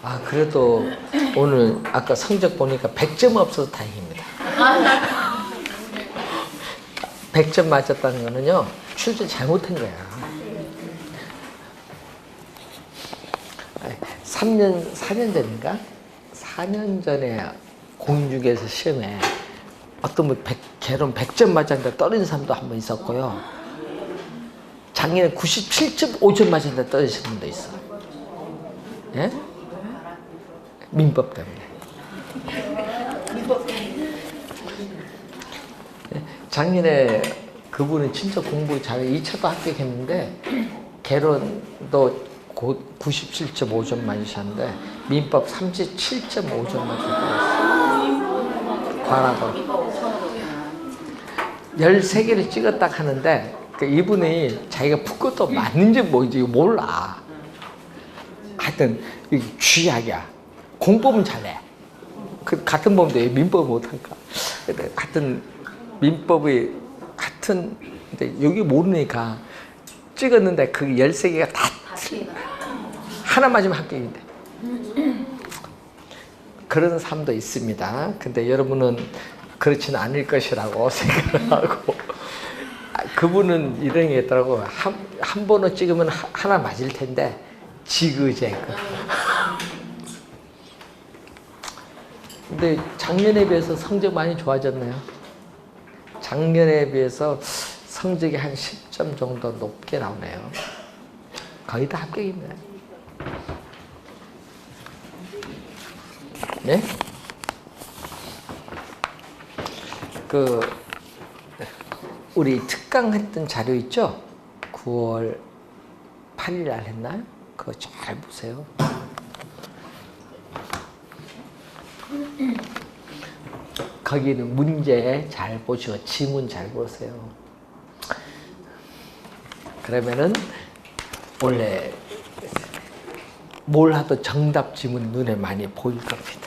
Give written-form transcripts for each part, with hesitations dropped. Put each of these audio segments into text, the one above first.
아, 그래도 오늘 아까 성적 보니까 100점 없어서 다행입니다. 100점 맞았다는 거는요, 출제 잘못한 거야. 4년 전인가? 4년 전에 공인중개사 시험에 어떤 분 개론 100점 맞았는데 떨어진 사람도 한 번 있었고요. 작년에 97.5점 맞았는데 떨어진 분도 있어. 예? 민법 때문에. 작년에 그분은 진짜 공부 잘 2차도 합격했는데 개론도 97.5점 맞으셨는데 민법 37.5점 맞으셨어요. 과락으로. 13개를 찍었다 하는데 이분이 자기가 푼 것도 맞는지 뭔지 몰라. 하여튼 쥐약이야. 공법은 잘해. 같은 법인데 민법을 못할까. 하여튼 민법이 같은 여기 모르니까 찍었는데 그 13개가 다 하나 맞으면 합격인데. 그런 사람도 있습니다. 근데 여러분은 그렇지는 않을 것이라고 생각을 하고, 그분은 이런 게 있더라고. 한 번을 찍으면 하나 맞을 텐데 지그재그. 근데 작년에 비해서 성적 많이 좋아졌네요. 작년에 비해서 성적이 한 10점 정도 높게 나오네요. 거의 다 합격입니다. 네? 우리 특강 했던 자료 있죠? 9월 8일 날 했나요? 그거 잘 보세요. 거기는 문제 잘 보시고 지문 잘 보세요. 그러면은 원래 뭘 하도 정답 지문 눈에 많이 보일 겁니다.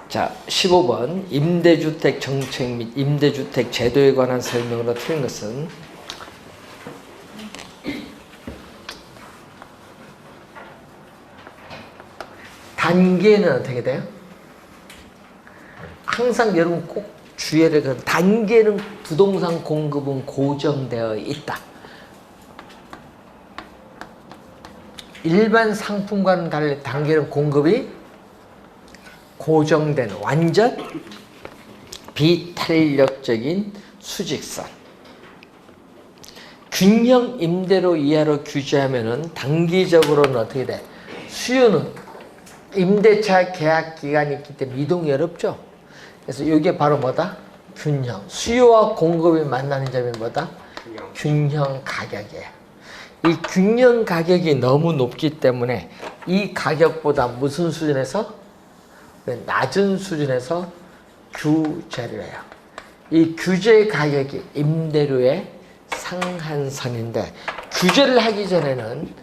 자, 15번 임대주택 정책 및 임대주택 제도에 관한 설명으로 틀린 것은 단계는 어떻게 돼요? 항상 여러분 꼭 주의를 그 단계는 부동산 공급은 고정되어 있다. 일반 상품과는 달리 단계는 공급이 고정된 완전 비탄력적인 수직선. 균형 임대료 이하로 규제하면은 단기적으로는 어떻게 돼? 수요는 임대차 계약 기간이 있기 때문에 이동이 어렵죠. 그래서 이게 바로 뭐다? 균형. 수요와 공급이 만나는 점이 뭐다? 균형 가격이에요. 이 균형 가격이 너무 높기 때문에 이 가격보다 무슨 수준에서? 낮은 수준에서 규제를 해요. 이 규제 가격이 임대료의 상한선인데, 규제를 하기 전에는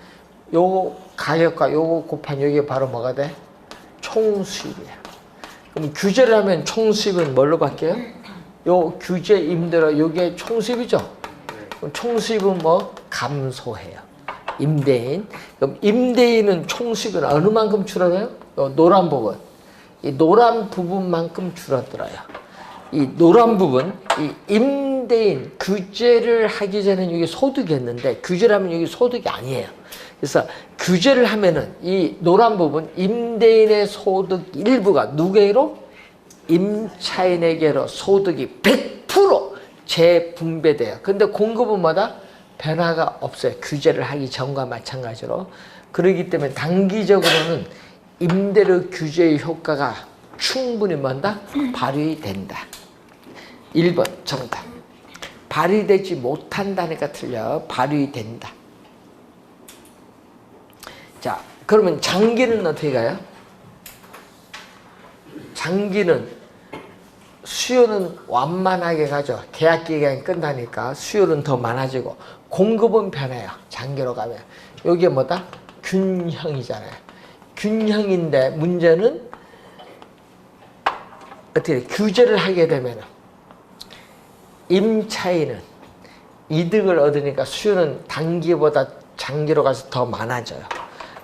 요 가격과 요거 곱한 요게 바로 뭐가 돼? 총수입이에요. 그럼 규제를 하면 총수입은 뭘로 바뀌어요? 요 규제 임대료 요게 총수입이죠? 그럼 총수입은 뭐? 감소해요. 임대인. 그럼 임대인은 총수입은 어느 만큼 줄어들어요? 요 노란 부분. 이 노란 부분만큼 줄어들어요. 이 노란 부분, 이 임대인 규제를 하기 전에는 이게 소득이었는데 규제를 하면 이게 소득이 아니에요. 그래서 규제를 하면은 이 노란 부분 임대인의 소득 일부가 누구에게로? 임차인에게로 소득이 100% 재분배돼요. 근데 공급은 뭐다? 변화가 없어요. 규제를 하기 전과 마찬가지로. 그렇기 때문에 단기적으로는 임대료 규제의 효과가 충분히 뭔다? 발휘된다. 1번 정답. 발휘되지 못한다니까 틀려. 발휘된다. 자, 그러면 장기는 어떻게 가요? 장기는 수요는 완만하게 가죠. 계약 기간이 끝나니까 수요는 더 많아지고 공급은 변해요. 장기로 가면. 이게 뭐다? 균형이잖아요. 균형인데 문제는 어떻게 규제를 하게 되면 임차인은 이득을 얻으니까 수요는 단기보다 장기로 가서 더 많아져요.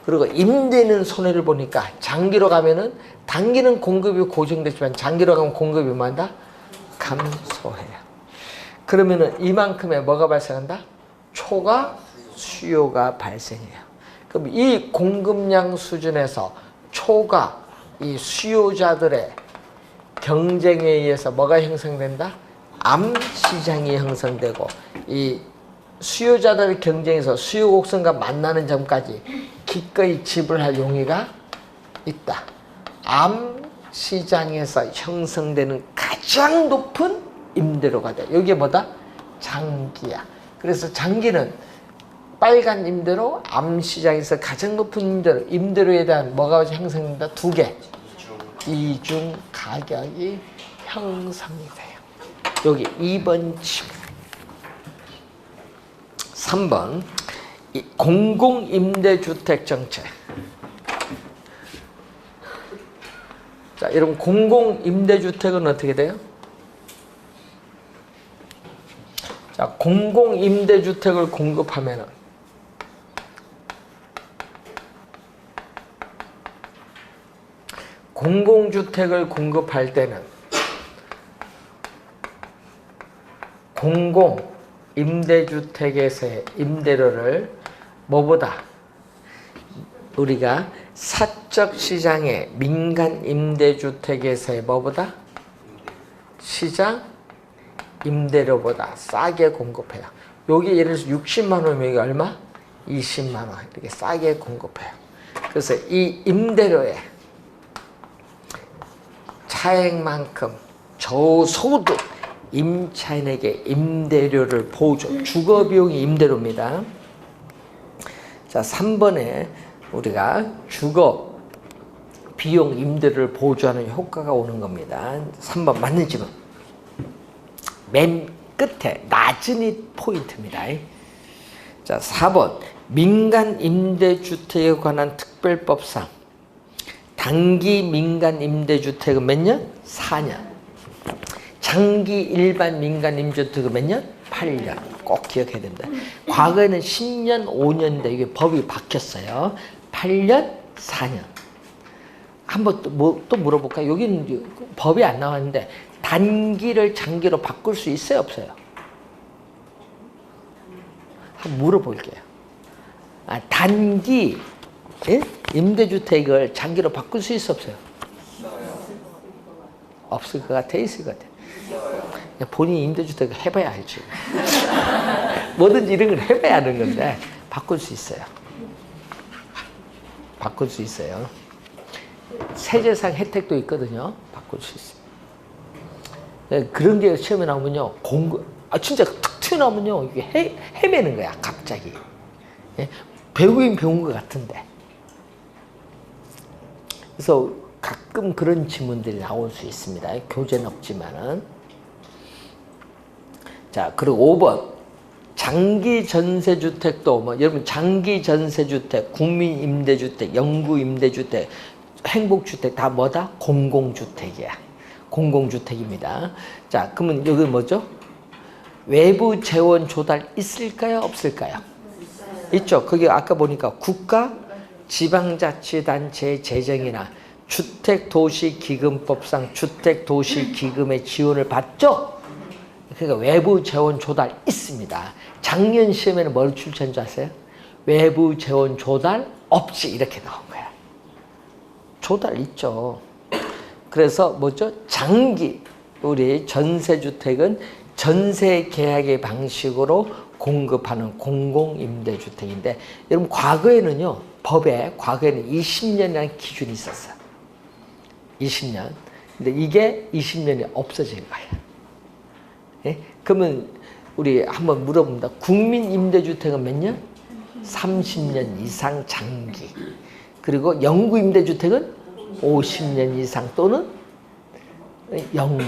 그리고 임대는 손해를 보니까 장기로 가면은 단기는 공급이 고정됐지만 장기로 가면 공급이 뭐한다? 감소해요. 그러면은 이만큼의 뭐가 발생한다? 초과 수요가 발생해요. 그럼 이 공급량 수준에서 초과 이 수요자들의 경쟁에 의해서 뭐가 형성된다? 암 시장이 형성되고 이 수요자들의 경쟁에서 수요 곡선과 만나는 점까지 기꺼이 지불할 용의가 있다. 암 시장에서 형성되는 가장 높은 임대료가 돼. 여기에 뭐다? 장기야. 그래서 장기는 빨간 임대료, 암 시장에서 가장 높은 임대료, 임대료에 대한 뭐가 형성된다? 두 개. 이중 가격이 형성이 돼요. 여기 2번 지문. 3번 공공임대주택 정책. 자, 여러분 공공임대주택은 어떻게 돼요? 자, 공공임대주택을 공급하면은 공공주택을 공급할 때는 공공임대주택에서의 임대료를 뭐보다 우리가 사적시장의 민간임대주택에서의 뭐보다 시장 임대료보다 싸게 공급해요. 여기 예를 들어서 60만 원이면 여기 얼마? 20만 원 이렇게 싸게 공급해요. 그래서 이 임대료에 차액만큼 저소득 임차인에게 임대료를 보조, 주거비용이 임대료입니다. 자, 3번에 우리가 주거비용 임대료를 보조하는 효과가 오는 겁니다. 3번 맞는 질문. 맨 끝에 낮은 이 포인트입니다. 자, 4번 민간 임대주택에 관한 특별법상 단기 민간 임대주택은 몇 년? 4년. 장기 일반 민간 임대주택은 몇 년? 8년. 꼭 기억해야 됩니다. 과거에는 10년, 5년인데 이게 법이 바뀌었어요. 8년, 4년. 한번 또 물어볼까요? 여기는 법이 안 나왔는데 단기를 장기로 바꿀 수 있어요, 없어요? 한번 물어볼게요. 단기 임대주택을 장기로 바꿀 수 있어, 없어요? 없을 것 같아, 있을 것 같아. 본인이 임대주택을 해봐야 알지. 뭐든지 이런 걸 해봐야 하는 건데 바꿀 수 있어요. 바꿀 수 있어요. 세제상 혜택도 있거든요. 바꿀 수 있어요. 그런 게 시험에 나오면요, 진짜 툭 튀어나오면요, 이게 헤매는 거야, 갑자기. 배우긴 배운 것 같은데. 그래서 가끔 그런 지문들이 나올 수 있습니다. 교재는 없지만은. 자, 그리고 5번. 장기 전세주택도, 여러분, 장기 전세주택, 국민임대주택, 영구임대주택, 행복주택 다 뭐다? 공공주택이야. 공공주택입니다. 자, 그러면 여기 뭐죠? 외부 재원 조달 있을까요? 없을까요? 있죠. 그게 아까 보니까 국가, 지방자치단체 재정이나 주택도시기금법상 주택도시기금의 지원을 받죠? 그러니까 외부 재원 조달 있습니다. 작년 시험에는 뭘 출제한 줄 아세요? 외부 재원 조달 없이 이렇게 나온 거야. 조달 있죠. 그래서 뭐죠? 장기, 우리 전세주택은 전세 계약의 방식으로 공급하는 공공임대주택인데, 여러분, 과거에는요, 법에 과거에는 20년이라는 기준이 있었어요. 20년. 근데 이게 20년이 없어진 거예요. 예? 그러면 우리 한번 물어봅니다. 국민임대주택은 몇 년? 30년 이상 장기. 그리고 영구임대주택은 50년 이상 또는 영구.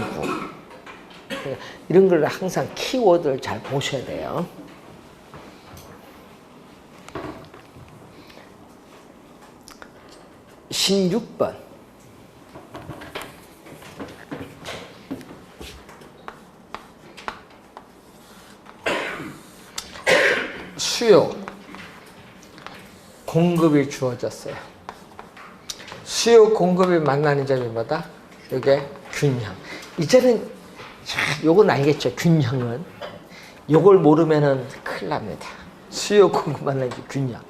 이런 걸 항상 키워드를 잘 보셔야 돼요. (16번) 수요 공급이 주어졌어요. 수요 공급이 만나는 점이 뭐다? 이게 균형. 이제는 요건 알겠죠? 균형은 요걸 모르면은 큰일 납니다. 수요 공급 만나는 게 균형.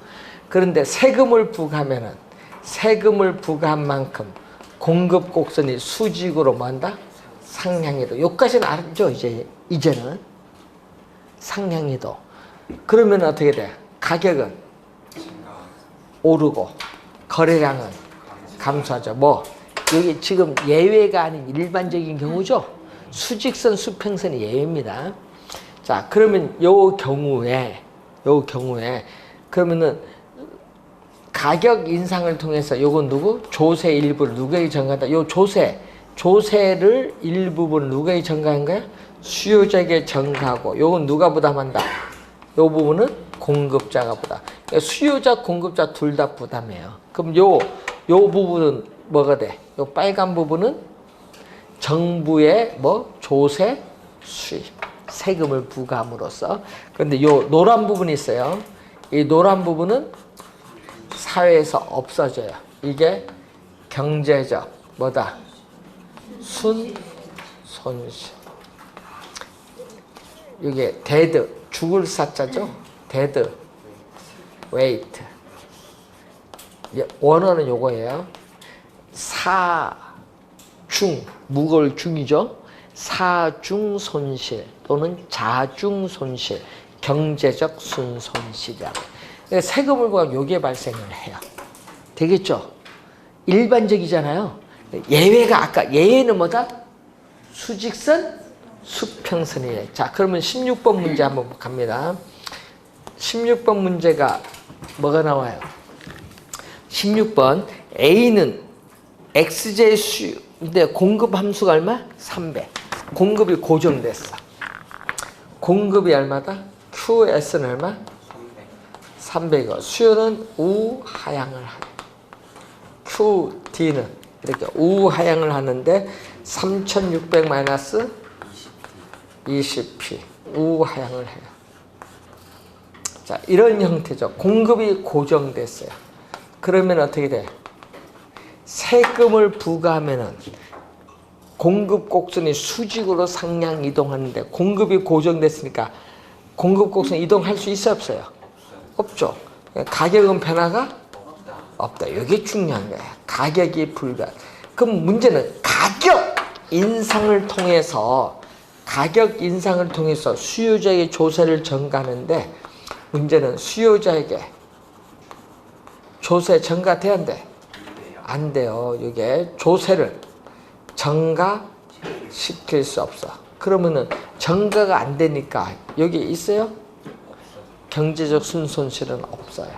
그런데 세금을 부과하면은 세금을 부과한 만큼 공급 곡선이 수직으로 뭐한다? 상향이도. 여기까지는 알죠? 이제는 상향이도. 그러면 어떻게 돼? 가격은 오르고 거래량은 감소하죠. 여기 지금 예외가 아닌 일반적인 경우죠. 수직선 수평선이 예외입니다. 자, 그러면 요 경우에 그러면은 가격 인상을 통해서 요건 누구? 조세 일부를 누구에게 전가한다? 요 조세를 일부분 누구에게 전가한 거야? 수요자에게 전가하고, 요건 누가 부담한다? 요 부분은 공급자가 부담. 그러니까 수요자, 공급자 둘 다 부담해요. 그럼 요 부분은 뭐가 돼? 요 빨간 부분은 정부의 조세 수입, 세금을 부과함으로써. 그런데 요 노란 부분이 있어요. 이 노란 부분은 사회에서 없어져요. 이게 경제적 손실. 이게 데드, 죽을 사자죠. 데드 웨이트. 원어는 요거예요. 사중, 무거울 중이죠. 사중 손실 또는 자중 손실, 경제적 순손실이라고. 그러니까 세금을 부과하면 요게 발생을 해요. 되겠죠? 일반적이잖아요. 예외가 예외는 뭐다? 수직선, 수평선이에요. 자, 그러면 16번 문제 한번 갑니다. 16번 문제가 뭐가 나와요? 16번 A는 XJ 수인데 공급 함수가 얼마? 300. 공급이 고정됐어. 공급이 얼마다? QS는 얼마? 300원. 수요는 우하향을 하고 QD는 이렇게 우하향을 하는데 3600 마이너스 20P 우하향을 해요. 자, 이런 형태죠. 공급이 고정됐어요. 그러면 어떻게 돼? 세금을 부과하면은 공급 곡선이 수직으로 상향 이동하는데 공급이 고정됐으니까 공급 곡선 이동할 수 있어요, 없어요? 없죠. 가격은 변화가 없다. 이게 중요한 거야. 가격이 불변. 그럼 문제는 가격 인상을 통해서 수요자에게 조세를 전가하는데 문제는 수요자에게 조세 전가돼야 안 돼? 안 돼요. 이게 조세를 전가시킬 수 없어. 그러면은 전가가 안 되니까 여기 있어요? 경제적 순손실은 없어요.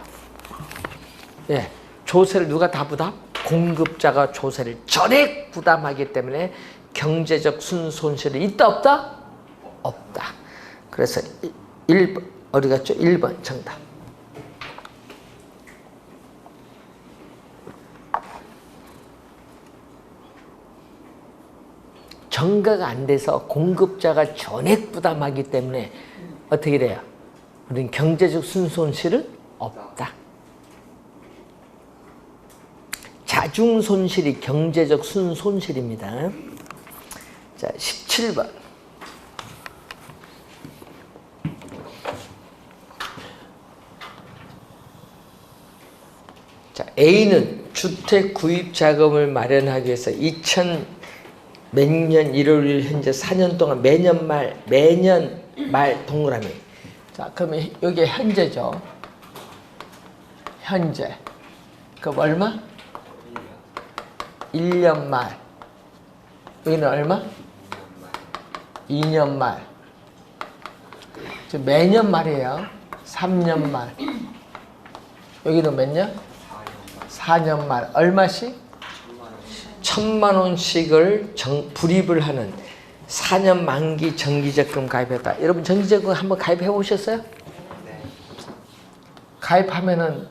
예, 조세를 누가 다 부담? 공급자가 조세를 전액 부담하기 때문에 경제적 순손실이 있다 없다? 없다. 그래서 1번 어디 갔죠? 1번 정답. 전가가 안 돼서 공급자가 전액 부담하기 때문에 어떻게 돼요? 우리는 경제적 순손실은 없다. 자중 손실이 경제적 순손실입니다. 자, 17번. 자, A는 주택 구입 자금을 마련하기 위해서 2000 몇 년 1월 1일 현재 4년 동안 매년 말 동그라미. 자, 그러면 여기 현재죠. 현재. 그럼 얼마? 1년 말. 여기는 얼마? 2년 말. 매년 말이에요. 3년 말. 여기는 몇 년? 4년 말. 얼마씩? 1000만 원씩을 불입을 하는 4년 만기 정기적금 가입했다. 여러분 정기적금 한번 가입해 보셨어요? 네. 가입하면은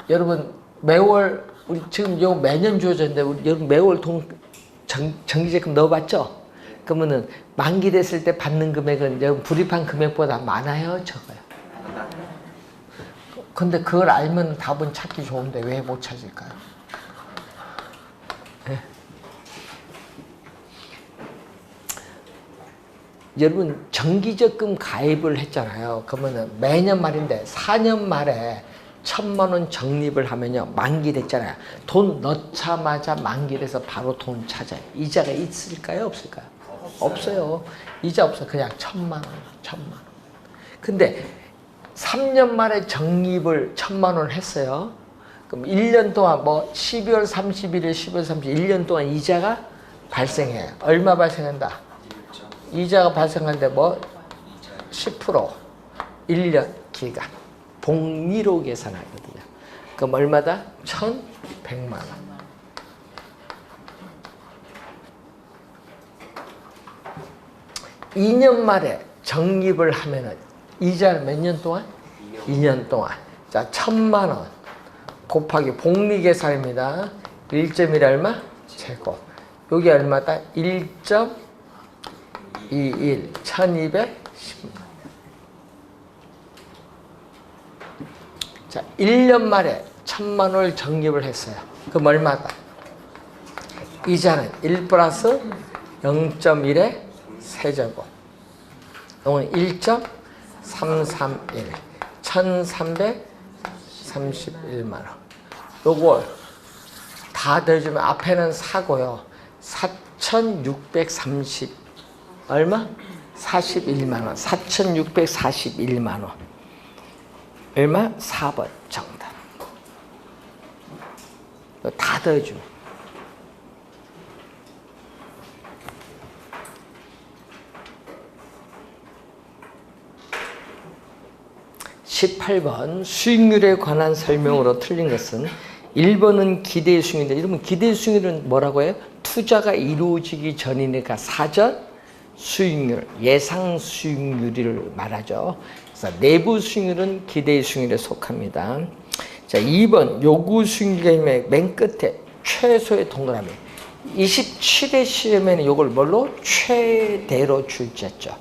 여러분 매월 우리 지금 요 매년 주어졌는데 우리 여러분 매월 정기적금 넣어봤죠? 그러면은 만기 됐을 때 받는 금액은 여러분 불입한 금액보다 많아요, 적어요? 근데 그걸 알면 답은 찾기 좋은데 왜 못 찾을까요? 네. 여러분 정기적금 가입을 했잖아요. 그러면 매년 말인데 4년 말에 1,000만 원 적립을 하면요 만기됐잖아요. 돈 넣자마자 만기돼서 바로 돈 찾아요. 이자가 있을까요? 없을까요? 없어요. 이자 없어. 그냥 1,000만 원, 1,000만 원. 근데 3년 만에 적립을 1,000만 원 했어요. 그럼 1년 동안 뭐 12월 31일, 12월 30일 1년 동안 이자가 발생해요. 얼마 발생한다? 이자가 발생하는데 뭐 10% 1년 기간 복리로 계산하거든요. 그럼 얼마다? 1,100만 원. (2년) 말에 적립을 하면은 이자는 몇 년 동안? 2년 동안. 자, 1,000만 원 곱하기 복리 계산입니다. 1.1 얼마? 제곱. 여기 얼마다? 1.21 1210만. 자, 1년 말에 1,000만 원을 적립을 했어요. 그럼 얼마다? 이자는 1 플러스 0.1의 세제곱. 이건 1.331 1,331만 원. 요걸 다 더해주면 앞에는 사고요. 4,630 얼마? 41만 원. 4,641만 원. 얼마? 4번 정답. 다 더해주면 18번 수익률에 관한 설명으로 틀린 것은 1번은 기대 수익률인데, 여러분 기대 수익률은 뭐라고 해요? 투자가 이루어지기 전이니까 사전 수익률, 예상 수익률을 말하죠. 그래서 내부 수익률은 기대 수익률에 속합니다. 자, 2번 요구 수익률의 맨 끝에 최소의 동그라미. 27회 시험에는 이걸 뭘로? 최대로 출제했죠.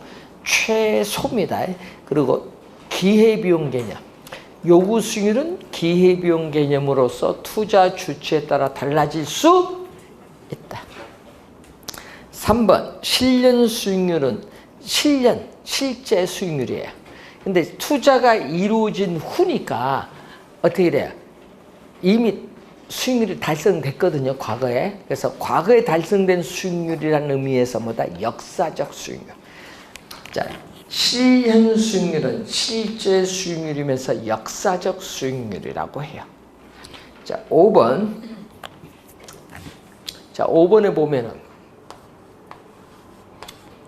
최소입니다. 그리고 기회비용 개념. 요구 수익률은 기회비용 개념으로서 투자 주체에 따라 달라질 수 있다. 3번 실년 수익률은 실제 수익률이에요. 근데 투자가 이루어진 후니까 어떻게 돼요? 이미 수익률이 달성됐거든요, 과거에. 그래서 과거에 달성된 수익률이라는 의미에서 뭐다? 역사적 수익률. 자, 실현 수익률은 실제 수익률이면서 역사적 수익률이라고 해요. 자, 5번. 자, 5번에 보면은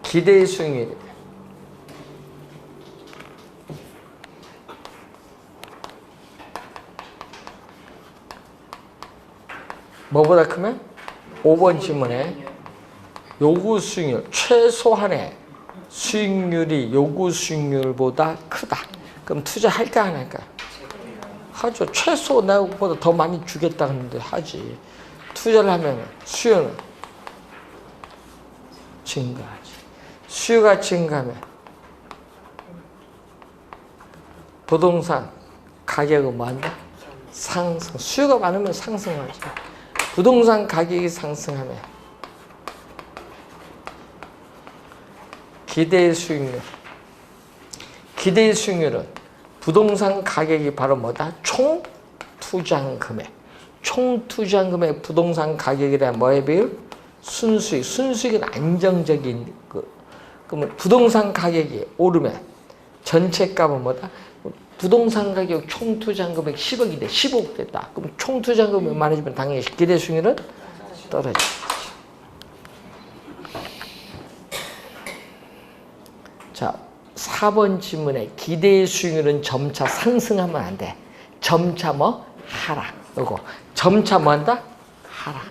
기대 수익률. 뭐보다 크면? 5번 질문에 요구 수익률, 최소한의 수익률이 요구 수익률보다 크다. 그럼 투자할까 안 할까? 하죠. 최소 나보다 더 많이 주겠다 하는데 하지. 투자를 하면 수요는 증가하지. 수요가 증가하면 부동산 가격은 뭐한다? 상승. 수요가 많으면 상승하지. 부동산 가격이 상승하면 기대 수익률. 기대 수익률은 부동산 가격이 바로 뭐다? 총 투자한 금액. 총 투자한 금액 부동산 가격이란 뭐에 비율? 순수익. 순수익은 안정적인 그. 그러면 부동산 가격이 오르면 전체 값은 뭐다? 부동산 가격 총 투자한 금액 10억인데 15억 됐다. 그럼 총 투자한 금액 많아지면 당연히 기대 수익률은 떨어지죠. 자, 4번 질문에 기대 수익률은 점차 상승하면 안 돼. 점차 뭐? 하락. 요거 점차 뭐 한다? 하락.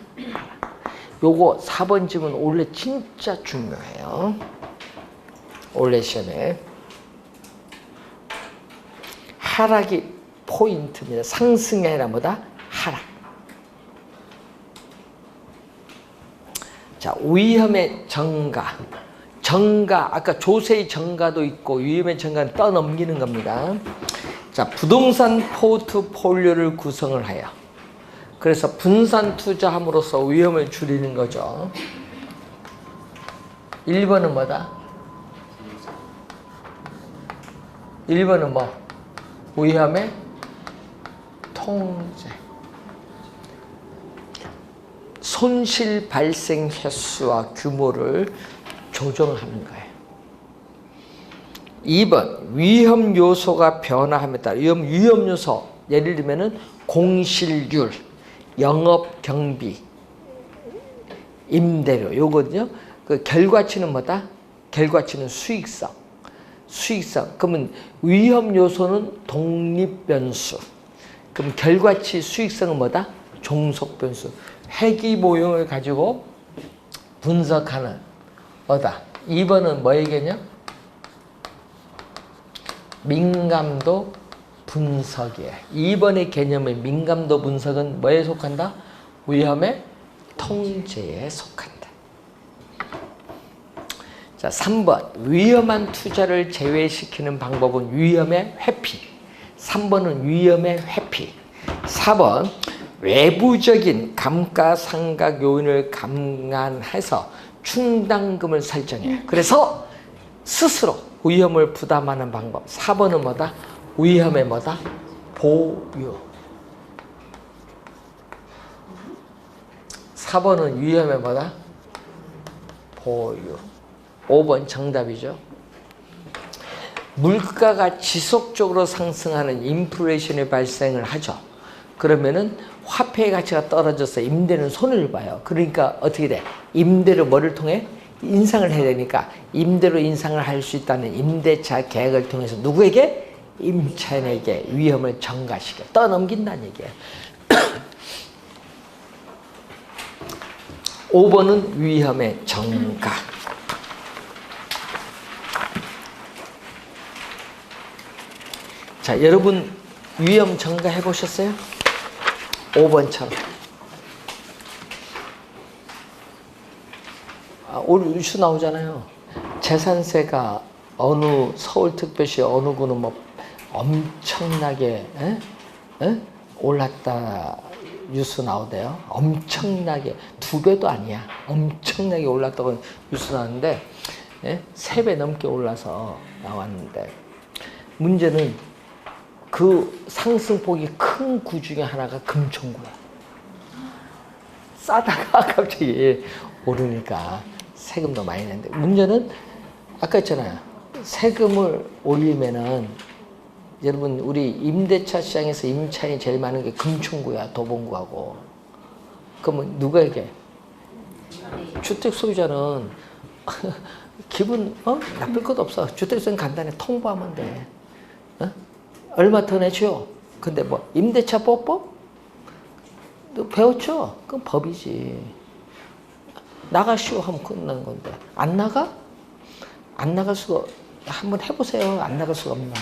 요거 4번 질문 원래 진짜 중요해요. 원래 시험에 하락이 포인트입니다. 상승이 아니라 뭐다? 하락. 자, 위험의 정가. 정가, 아까 조세의 정가도 있고 위험의 정가는 떠넘기는 겁니다. 자, 부동산 포트폴리오를 구성을 하여 그래서 분산 투자함으로써 위험을 줄이는 거죠. 1번은 뭐다? 1번은 뭐? 위험의 통제. 손실 발생 횟수와 규모를 조정하는 거예요. 2번 위험 요소가 변화함에 따라 위험 요소 예를 들면은 공실률, 영업 경비, 임대료 요거든요. 그 결과치는 뭐다? 결과치는 수익성. 그러면 위험 요소는 독립 변수. 그럼 결과치 수익성은 뭐다? 종속 변수. 회귀 모형을 가지고 분석하는 뭐다? 2번은 뭐 얘기냐? 민감도 분석이에요. 2번의 개념의 민감도 분석은 뭐에 속한다? 위험의 통제에 속한다. 자, 3번 위험한 투자를 제외시키는 방법은 위험의 회피. 3번은 위험의 회피. 4번 외부적인 감가상각 요인을 감안해서 충당금을 설정해. 그래서 스스로 위험을 부담하는 방법. 4번은 뭐다? 위험의 뭐다? 보유. 4번은 위험의 뭐다? 보유. 5번 정답이죠. 물가가 지속적으로 상승하는 인플레이션이 발생을 하죠. 그러면은 화폐의 가치가 떨어져서 임대는 손해를 봐요. 그러니까 어떻게 돼? 임대를 뭐를 통해? 인상을 해야 되니까 임대로 인상을 할 수 있다는 임대차 계약을 통해서 누구에게? 임차인에게 위험을 전가시켜 떠넘긴다는 얘기예요. 5번은 위험의 전가. 자, 여러분 위험 전가 해보셨어요? 5번처럼. 오늘 뉴스 나오잖아요. 재산세가 어느 서울특별시 어느 구는 뭐 엄청나게 올랐다 뉴스 나오대요. 엄청나게 2배도 아니야. 엄청나게 올랐다고 뉴스 나왔는데 3배 넘게 올라서 나왔는데 문제는 그 상승폭이 큰 구 중에 하나가 금천구야. 싸다가 갑자기 오르니까 세금도 많이 내는데 문제는 아까 했잖아요. 세금을 올리면은 여러분 우리 임대차 시장에서 임차인이 제일 많은 게 금천구야. 도봉구하고. 그러면 누가에게? 주택 소유자는 기분 나쁠 것도 없어. 주택 소유는 간단해. 통보하면 돼. 얼마 더 내죠? 근데 뭐 임대차 보법? 너 배웠죠? 그건 법이지. 나가시오 하면 끝나는 건데 안 나가? 안 나갈 수가 한번 해보세요. 안 나갈 수가 없나?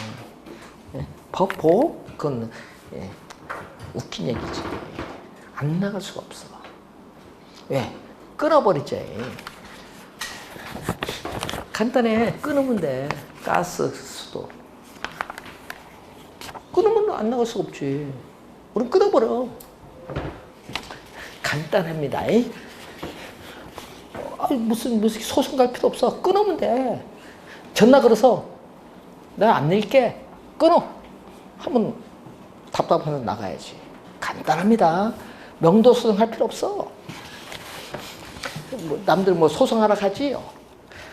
법 보호? 그건 웃긴 얘기지. 안 나갈 수가 없어. 왜? 끊어버리지. 간단해. 끊으면 돼. 가스 수도. 끊으면 안 나갈 수가 없지. 우린 끊어버려. 간단합니다. 무슨 소송 갈 필요 없어. 끊으면 돼. 전화 걸어서 내가 안 낼게. 끊어. 하면 답답하면 나가야지. 간단합니다. 명도 소송할 필요 없어. 남들 뭐 소송하러 가지요.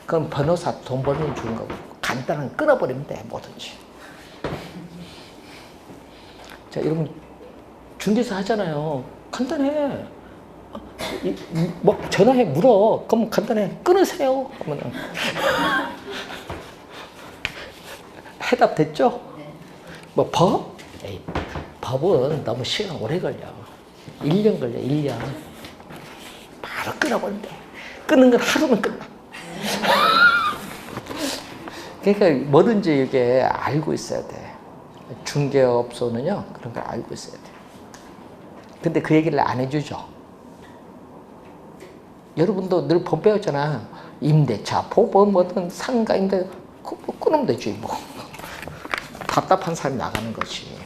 그럼 변호사 돈 벌면 주는 거고. 간단한 끊어버리면 돼. 뭐든지. 자, 여러분 중개사 하잖아요. 간단해. 뭐 전화해 물어. 그럼 간단해. 끊으세요. 하면은 해답 됐죠? 뭐 법? 에이, 법은 너무 시간 오래 걸려. 1년 걸려. 1년. 바로 끊어버린대. 끊는 건 하루면 끝나. 그러니까 뭐든지 이게 알고 있어야 돼. 중개업소는요 그런 걸 알고 있어야 돼. 근데 그 얘기를 안 해주죠. 여러분도 늘 법 배웠잖아. 임대차, 보험, 뭐든 상가 임대 끊으면 되지 뭐. 답답한 사람이 나가는 거지.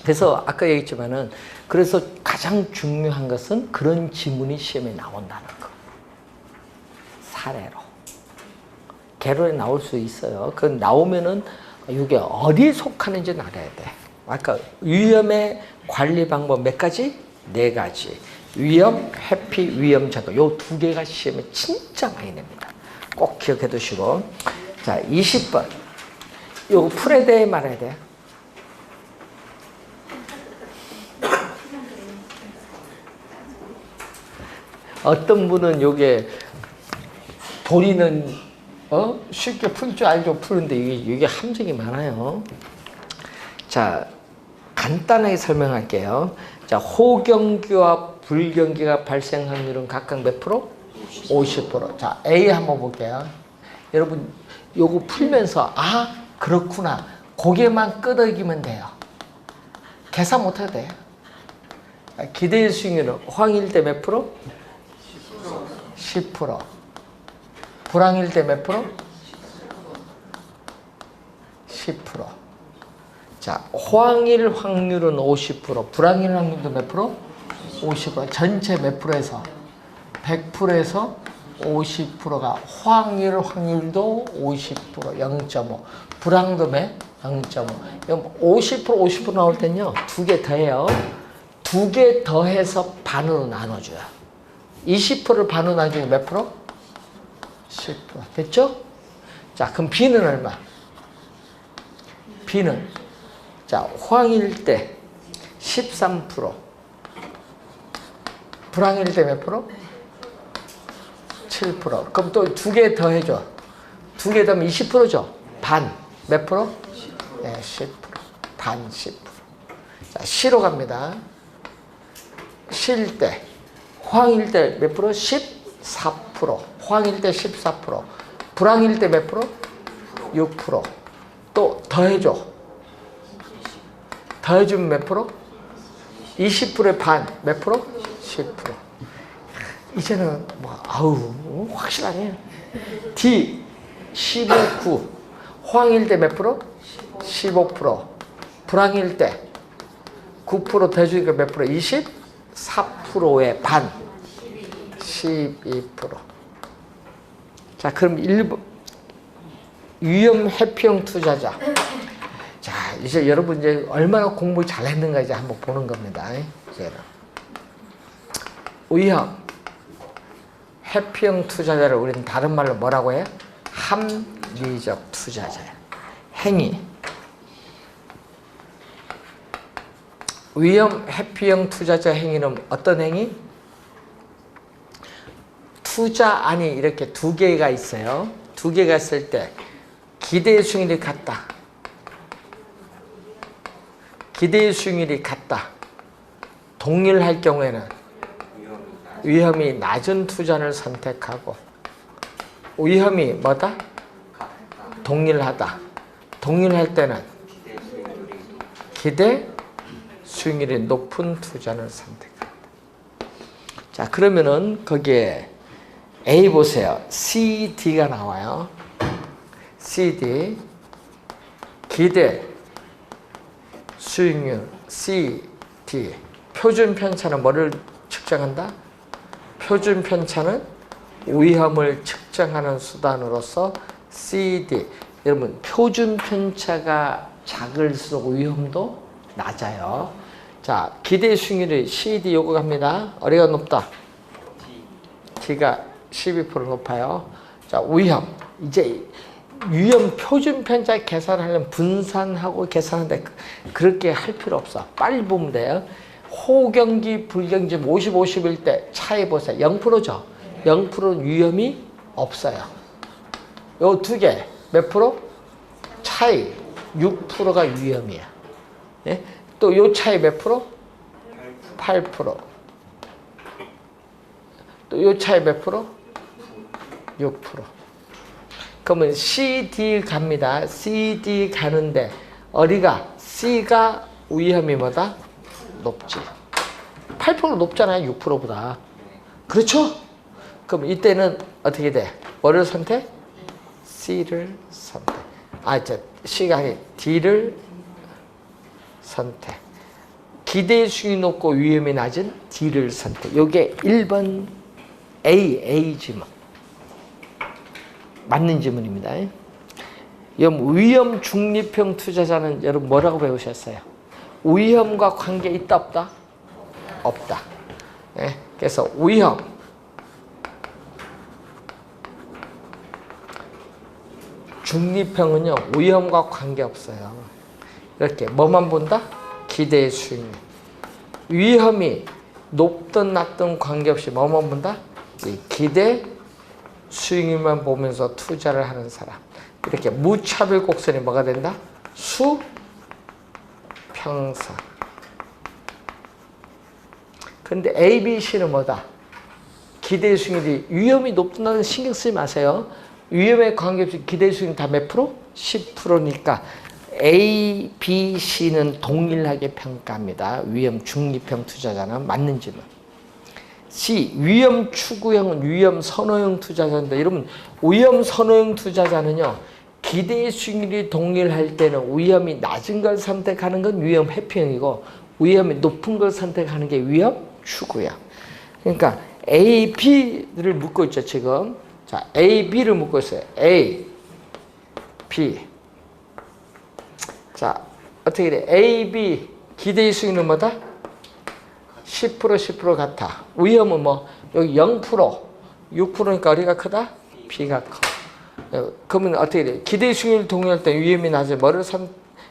그래서 아까 얘기했지만은 그래서 가장 중요한 것은 그런 지문이 시험에 나온다는 거. 사례로. 개론에 나올 수 있어요. 그 나오면은 이게 어디에 속하는지 알아야 돼. 아까 위험의 관리 방법 몇 가지? 4가지. 위험, 회피, 위험 제도. 요 2개가 시험에 진짜 많이 냅니다. 꼭 기억해 두시고. 자, 20번. 요거 풀에 대해 말해야 돼. 어떤 분은 요게 도리는 쉽게 풀 줄 알죠. 푸는데 이게 함정이 많아요. 자, 간단하게 설명할게요. 자, 호경기와 불경기가 발생 확률은 각각 몇 프로? 50%. 자, A 한번 볼게요. 여러분, 요거 풀면서 그렇구나. 고개만 끄덕이면 돼요. 계산 못 해도 돼요. 기대의 수익률은 호황일 때 몇 프로? 10%. 불황일 때 몇 프로? 10%. 자, 호황일 확률은 50%, 불황일 확률도 몇 프로? 50%. 전체 몇 프로에서? 100%에서 50%가 호황일 확률도 50%, 0.5. 불황도 몇? 0.5. 50% 나올 때는요, 2개 더해요. 2개 더해서 반으로 나눠줘요. 20%를 반으로 나눠주면 몇 프로? 10%. 됐죠? 자, 그럼 B는 얼마? B는, 자, 호황일 때 13%. 불황일 때 몇 프로? 7%. 그럼 또 2개 더 해줘. 2개 더하면 20%죠? 반. 몇 프로? 네, 10%. 반 10%. 자, C로 갑니다. C일 때. 호황일 때 몇 프로? 14%. 호황일 때 14%. 불황일 때 몇 프로? 6%. 또 더해줘. 더해주면 몇 프로? 20%의 반. 몇 프로? 10%. 이제는 확실하네. D 15, 9. 호황일 때 몇 프로? 15%. 불황일 때 9% 더해주니까 몇 프로? 24%의 반. 12%. 자, 그럼 1번. 위험 회피형 투자자. 자, 이제 여러분 이제 얼마나 공부 잘했는가 이제 한번 보는 겁니다. 이제는. 위험 회피형 투자자를 우리는 다른 말로 뭐라고 해요? 합리적 투자자예요. 행위. 위험 회피형 투자자 행위는 어떤 행위? 투자안이 이렇게 2개가 있어요. 2개가 있을 때 기대의 수익률이 같다. 기대의 수익률이 같다. 동일할 경우에는 위험이 낮은 투자를 선택하고, 위험이 뭐다? 동일하다. 동일할 때는 기대 수익률이 높은 투자를 선택한다. 자, 그러면은 거기에 A 보세요. CD가 나와요. CD 기대 수익률 CD. 표준 편차는 뭐를 측정한다? 표준 편차는 위험을 측정하는 수단으로서 CD. 여러분, 표준 편차가 작을수록 위험도 낮아요. 자, 기대 수익률이 CD 요거 갑니다. 어디가 높다? D가 12% 높아요. 자, 위험. 이제 위험 표준 편차 계산하려면 분산하고 계산하는데 그렇게 할 필요 없어. 빨리 보면 돼요. 호경기, 불경기 50, 50일 때 차이 보세요. 0%죠? 0%는 위험이 없어요. 요 2개 몇 프로? 차이 6%가 위험이야. 네? 또 요 차이 몇 프로? 8%. 또 요 차이 몇 프로? 6%. 그러면 CD 갑니다. CD 가는데 어디가? C가 위험이 뭐다? 높지. 8% 높잖아요. 6%보다. 그렇죠? 그럼 이때는 어떻게 돼? 뭐를 선택? C를 선택. C가 D를 선택. 기대 수익이 높고 위험이 낮은 D를 선택. 요게 1번 A 지문. 맞는 지문입니다. 위험 중립형 투자자는 여러분 뭐라고 배우셨어요? 위험과 관계 있다 없다? 없다. 네? 그래서 위험 중립형은요 위험과 관계 없어요. 이렇게 뭐만 본다? 기대 수익. 위험이 높든 낮든 관계없이 뭐만 본다? 이 기대 수익률만 보면서 투자를 하는 사람. 이렇게 무차별 곡선이 뭐가 된다? 수평선. 근데 A, B, C는 뭐다? 기대 수익률이 위험이 높든 낮든 신경 쓰지 마세요. 위험에 관계없이 기대 수익률 다 몇 프로? 10%니까 A, B, C는 동일하게 평가합니다. 위험 중립형 투자자는 맞는 질문. C, 위험 추구형은 위험 선호형 투자자인데 여러분 위험 선호형 투자자는요 기대 수익률이 동일할 때는 위험이 낮은 걸 선택하는 건 위험 회피형이고 위험이 높은 걸 선택하는 게 위험 추구형. 그러니까 A, B를 묻고 있죠 지금. 자, A, B를 묻고 있어요. A, B. 자, 어떻게 돼? A, B 기대 수익률은 뭐다? 10% 같아. 위험은 뭐 여기 0%, 6%니까 어디가 크다? B가 커. 그러면 어떻게 돼? 기대 수익률 동일할 때 위험이 낮은 뭐를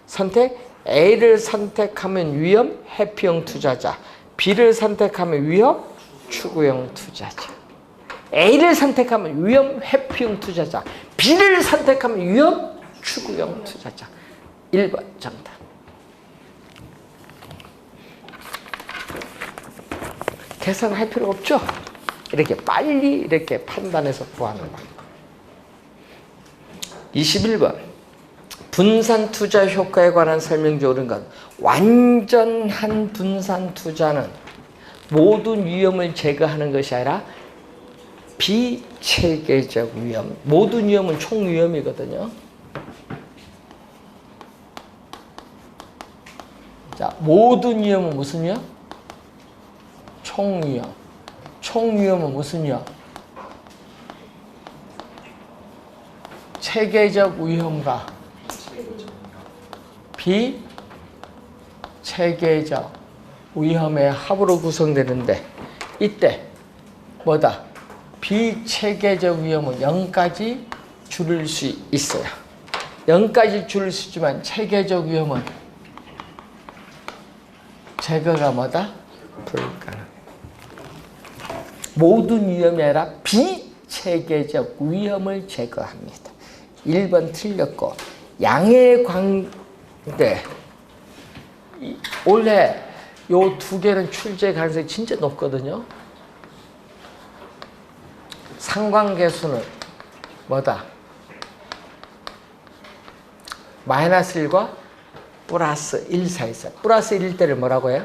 선택? A를 선택하면 위험 회피형 투자자. B를 선택하면 위험 추구형 투자자. A를 선택하면 위험 회피형 투자자. B를 선택하면 위험 추구형 투자자. 1번 정답. 계산할 필요가 없죠? 이렇게 빨리 이렇게 판단해서 구하는 거. 21번. 분산 투자 효과에 관한 설명 중 옳은 것. 완전한 분산 투자는 모든 위험을 제거하는 것이 아니라 비체계적 위험. 모든 위험은 총 위험이거든요. 자, 모든 위험은 무슨 위험? 총위험. 총위험은 무슨 위험? 체계적 위험과 비체계적 위험의 합으로 구성되는데 이때 뭐다? 비체계적 위험은 0까지 줄일 수 있어요. 0까지 줄일 수 있지만 체계적 위험은 제거가 뭐다? 불가능. 모든 위험이 아니라 비체계적 위험을 제거합니다. 1번 틀렸고 양의 관계 원래 요 두 개는 출제 가능성이 진짜 높거든요. 상관계수는 뭐다? 마이너스 1과 플러스 1 사이 있어요. 플러스 1일 때를 뭐라고 해요?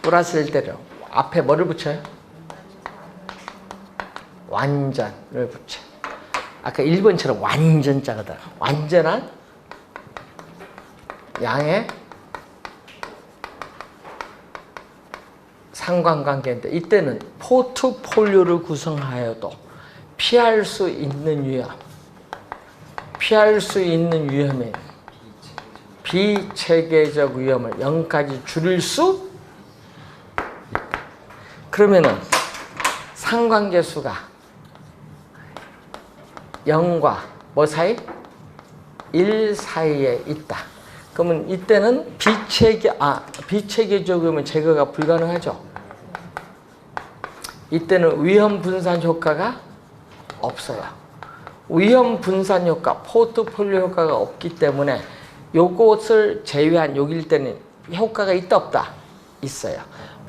플러스 1일 때를 앞에 뭐를 붙여요? 완전을 붙여. 아까 1번처럼 완전자거든. 완전한 양의 상관관계인데 이때는 포트폴리오를 구성하여도 피할 수 있는 위험이 비체계적 위험을 0까지 줄일 수 그러면은 상관계수가 0과 뭐 사이? 1 사이에 있다. 그러면 이때는 비체계적 위험은 제거가 불가능하죠. 이때는 위험 분산 효과가 없어요. 위험 분산 효과, 포트폴리오 효과가 없기 때문에 요것을 제외한 여기일 때는 효과가 있다 없다? 있어요.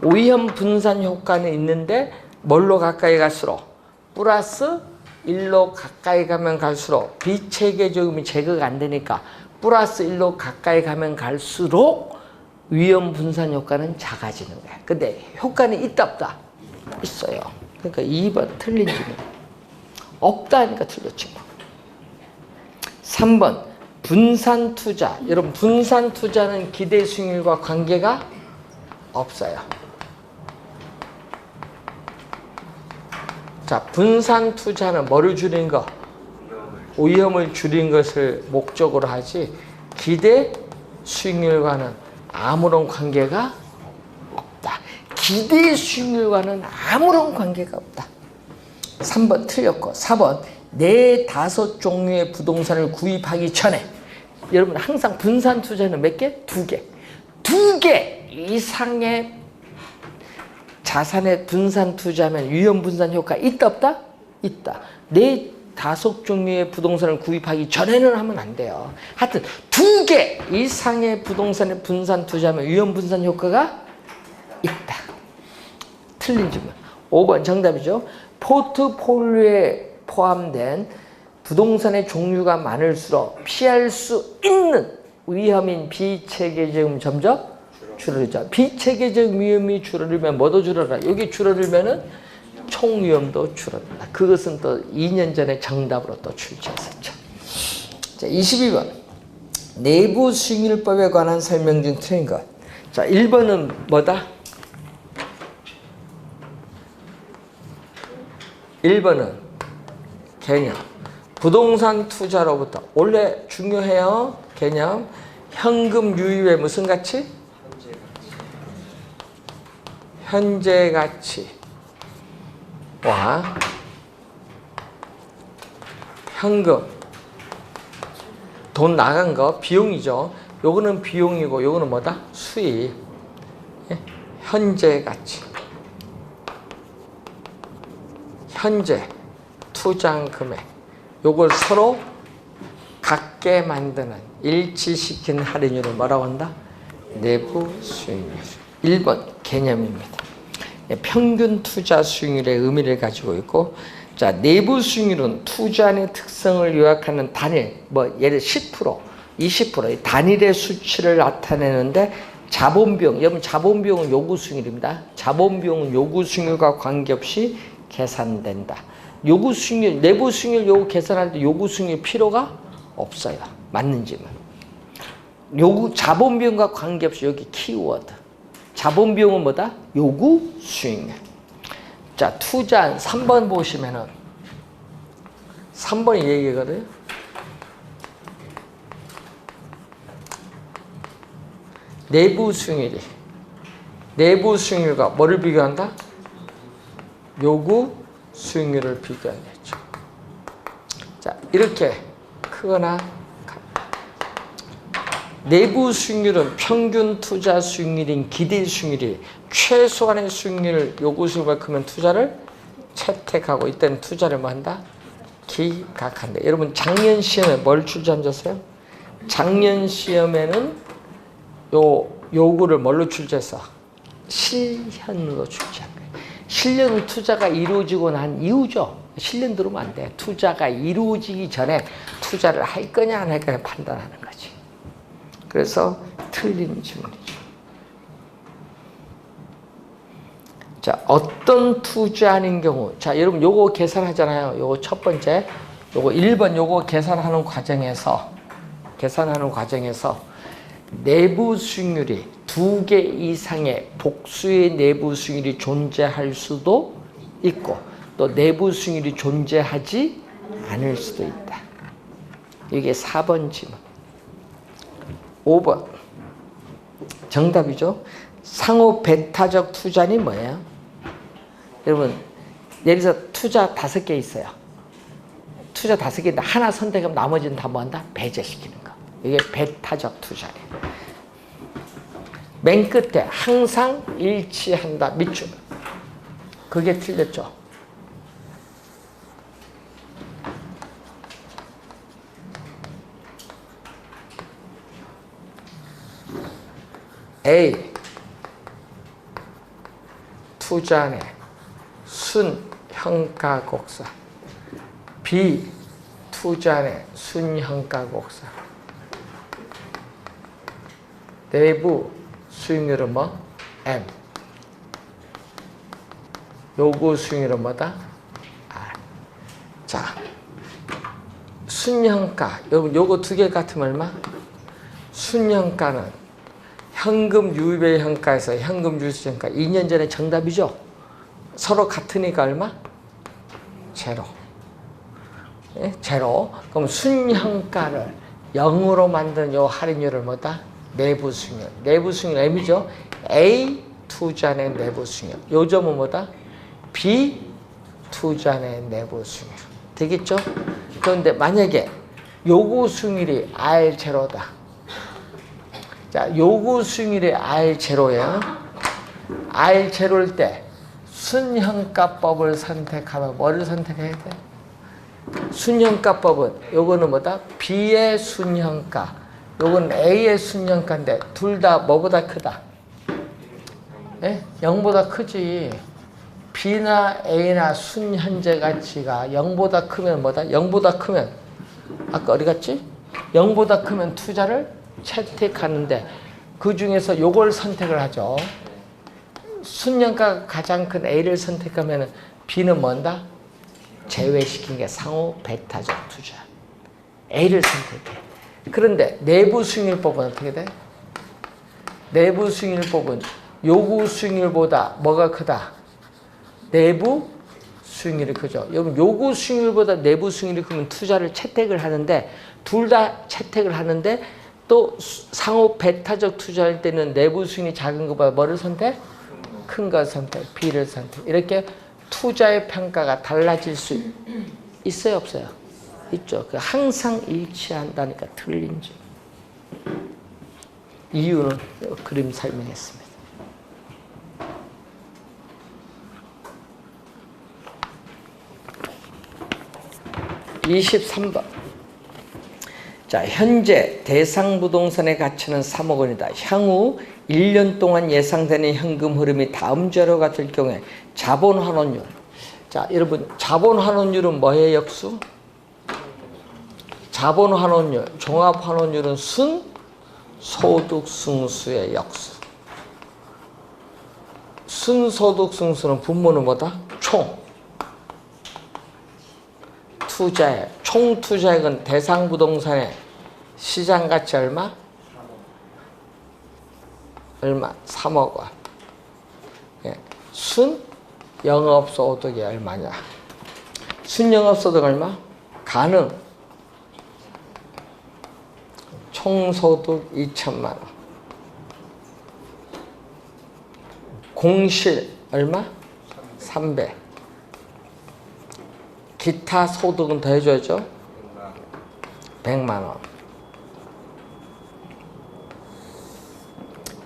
위험 분산 효과는 있는데 뭘로 가까이 갈수록 플러스 1로 가까이 가면 갈수록 비체계적이면 제거가 안 되니까 플러스 1로 가까이 가면 갈수록 위험 분산 효과는 작아지는 거야. 근데 효과는 있다 없다? 있어요. 그러니까 2번 틀린 질문. 없다 하니까 틀렸지 뭐. 3번 분산 투자. 여러분 분산 투자는 기대 수익률과 관계가 없어요. 자, 분산 투자는 뭐를 줄인 거? 위험을 줄인 것을 목적으로 하지 기대 수익률과는 아무런 관계가 없다. 기대 수익률과는 아무런 관계가 없다. 3번 틀렸고 4번 4, 5 종류의 부동산을 구입하기 전에 여러분 항상 분산 투자는 몇 개? 2개. 2개 이상의 자산의 분산 투자하면 위험 분산 효과 있다 없다? 있다. 4, 5 종류의 부동산을 구입하기 전에는 하면 안 돼요. 하여튼 2개 이상의 부동산의 분산 투자하면 위험 분산 효과가 있다. 틀린 질문. 5번 정답이죠. 포트폴리오에 포함된 부동산의 종류가 많을수록 피할 수 있는 위험인 비체계적인 점점 줄어들죠. 비체계적 위험이 줄어들면 뭐도 줄어들어? 여기 줄어들면은 총 위험도 줄어든다. 그것은 또 2년 전에 정답으로 또 출제했었죠. 자, 22번. 내부 수익률법에 관한 설명 중 틀린 것. 자, 1번은 뭐다? 1번은 개념. 부동산 투자로부터. 원래 중요해요. 개념. 현금 유입의 무슨 가치? 현재 가치와 현금. 돈 나간 거 비용이죠. 요거는 비용이고 요거는 뭐다? 수익. 현재 가치. 현재 투자한 금액. 요걸 서로 같게 만드는 일치시킨 할인율을 뭐라고 한다? 내부 수익률. 1번 개념입니다. 평균 투자 수익률의 의미를 가지고 있고, 자, 내부 수익률은 투자의 특성을 요약하는 단일, 예를 10%, 20% 단일의 수치를 나타내는데 자본비용, 여러분 자본비용은 요구 수익률입니다. 자본비용은 요구 수익률과 관계없이 계산된다. 요구 수익률, 내부 수익률 요구 계산할 때 요구 수익률 필요가 없어요. 맞는 질문. 요구 자본비용과 관계없이 여기 키워드. 자본비용은 뭐다? 요구 수익률. 자, 투자한 3번 보시면은 3번이 얘기거든요. 내부 수익률이 내부 수익률과 뭐를 비교한다? 요구 수익률을 비교하겠죠. 자, 이렇게 크거나 내부 수익률은 평균 투자 수익률인 기대 수익률이 최소한의 수익률을 요구 수익률 크면 투자를 채택하고 이때는 투자를 뭐 한다? 기각한다. 여러분 작년 시험에 뭘 출제하셨어요? 작년 시험에는 요구를 뭘로 출제했어? 실현으로 출제한 거예요. 실현 투자가 이루어지고 난 이후죠. 실현 들으면 안 돼. 투자가 이루어지기 전에 투자를 할 거냐 안 할 거냐 판단하는 거지. 그래서 틀린 질문이죠. 자, 어떤 투자하는 경우. 자, 여러분 요거 계산하잖아요. 요거 첫 번째. 요거 1번 요거 계산하는 과정에서 내부 수익률이 2개 이상의 복수의 내부 수익률이 존재할 수도 있고 또 내부 수익률이 존재하지 않을 수도 있다. 이게 4번 질문. 5번 정답이죠. 상호 배타적 투자는 뭐예요? 여러분 예를 들어서 투자 5개 있어요. 투자 5개인데 하나 선택하면 나머지는 다 뭐한다? 배제시키는 거. 이게 배타적 투자래요. 맨 끝에 항상 일치한다. 밑줄. 그게 틀렸죠. A. 투자의 순형가곡사. B. 투자의 순형가곡사. 내부 수익률은 뭐? M. 요구 수익률은 뭐다? R. 자, 순현가. 여러분 요거 두 개 같으면 얼마? 순현가는 현금 유입의 현가에서 현금 유수 현가 2년 전에 정답이죠? 서로 같으니까 얼마? 제로. 예? 제로. 그럼 순현가를 0으로 만든 요 할인율을 뭐다? 내부 수익률. 내부 수익률 M이죠? A 투자 내 내부 수익률. 요 점은 뭐다? B 투자 내 내부 수익률. 되겠죠? 그런데 만약에 요구 수익률이 R0다. 자, 요구 수익률이 R0예요. R0일 때 순현가법을 선택하면 뭐를 선택해야 돼? 순현가법은 요거는 뭐다? B의 순현가, 요건 A의 순현가인데 둘 다 뭐보다 크다? 예? 0보다 크지. B나 A나 순현재 가치가 0보다 크면 뭐다? 0보다 크면 아까 어디 갔지? 0보다 크면 투자를 채택하는데 그 중에서 요걸 선택을 하죠. 순현가가 가장 큰 A를 선택하면 B는 뭔다? 제외시킨 게 상호 배타적 투자. A를 선택해. 그런데 내부 수익률법은 어떻게 돼? 내부 수익률법은 요구 수익률보다 뭐가 크다? 내부 수익률이 크죠. 여러분 요구 수익률보다 내부 수익률이 크면 투자를 채택을 하는데 둘 다 채택을 하는데 또 상호 배타적 투자할 때는 내부 수익률이 작은 것보다 뭐를 선택? 큰 거 선택, B를 선택. 이렇게 투자의 평가가 달라질 수 있어요, 없어요? 있죠. 항상 일치한다니까 틀린지. 이유는 그림 설명했습니다. 23번. 자, 현재 대상 부동산의 가치는 3억 원이다. 향후 1년 동안 예상되는 현금 흐름이 다음 자료가 될 경우에 자본 환원율. 자, 여러분 자본 환원율은 뭐의 역수? 자본 환원율, 종합 환원율은 순 소득 승수의 역수. 순소득 승수는 분모는 뭐다? 총. 투자액, 총 투자액은 대상 부동산의 시장 가치 얼마? 얼마? 3억 원. 예. 순 영업소득이 얼마냐? 순 영업소득 얼마? 가능. 총소득 2천만 원. 공실 얼마? 300. 기타 소득은 더 해줘야죠. 100만 원.